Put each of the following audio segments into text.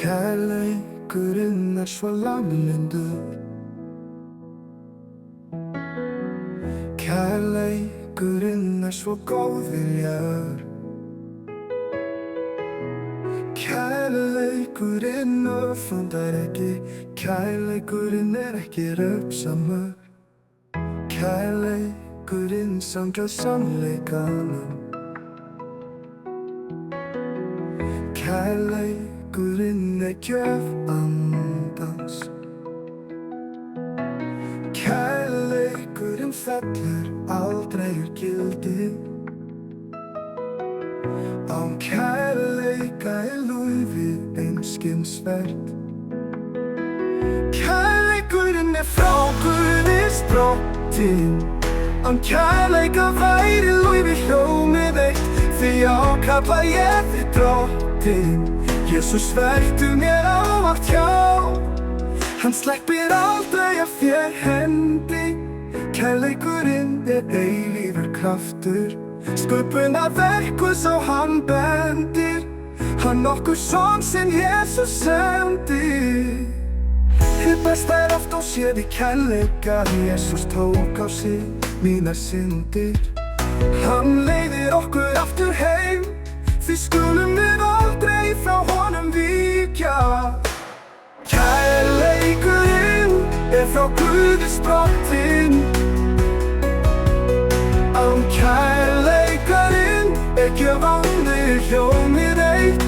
Kærleikurinn svo lamlyndur. Kærleikurinn svo góðviljaður. Kærleikurinn öfundar ekki. Kærleikurinn ekki röfsamur. Kærleikurinn samkvæmt sannleikanum. Kærleikurinn gjöf andans. Kærleikurinn fellur aldrei úr gildi. Án kærleika lífið einskis vert. Kærleikurinn frá Guði sprottinn. Án kærleika væri lífið hljómið eitt. Því ákalla ég þig drottinn. Jesus, vertu mér ávallt hjá. Hann sleppir aldrei af þér hendi. Kærleikurinn eilífur kraftur. Sköpunarverk sá hann bendir. Hann okkur son sinn Jesus sendi. Hið besta oft óséð í kærleika. Jesus tók á sig mínar syndir. Hann leiðir okkur aftur heim. Því skulum við aldrei frá honum víkja. Kærleikurinn frá Guði sprottinn. Án kærleikarinn gjöf andinn hljómið eitt.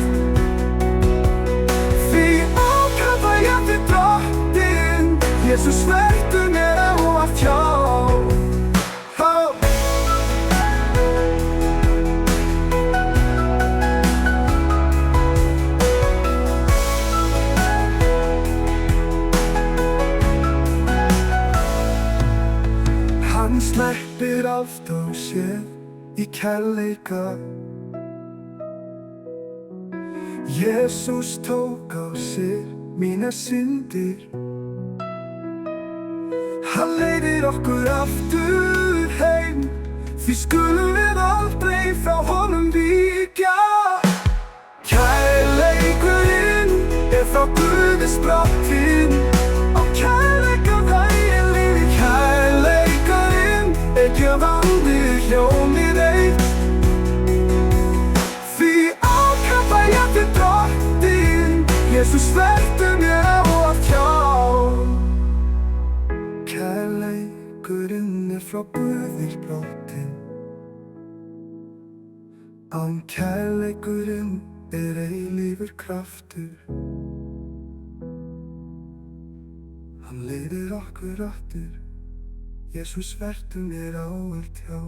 Því ákalla ég þig drottinn. Jesus, vertu mér ávallt hjá. Hann sleppir allt á sér í kærleika. Jesus tók á sig mínar syndir. Hann leiðir okkur aftur heim. Því skulum við aldrei frá honum víkja. Kærleikurinn frá Guði sprottinn. Á kærleika væri lífið. Kærleikurinn gjöf andinn hljómið eitt. Því ákalla ég þig drottinn. Jesus, vertu mér ávallt hjá. Kærleikurinn frá Guði sprottinn. Án kærleikurinn eilífur kraftur. Hann leiðir okkur aftur. Jesus, vertu mér ávallt hjá.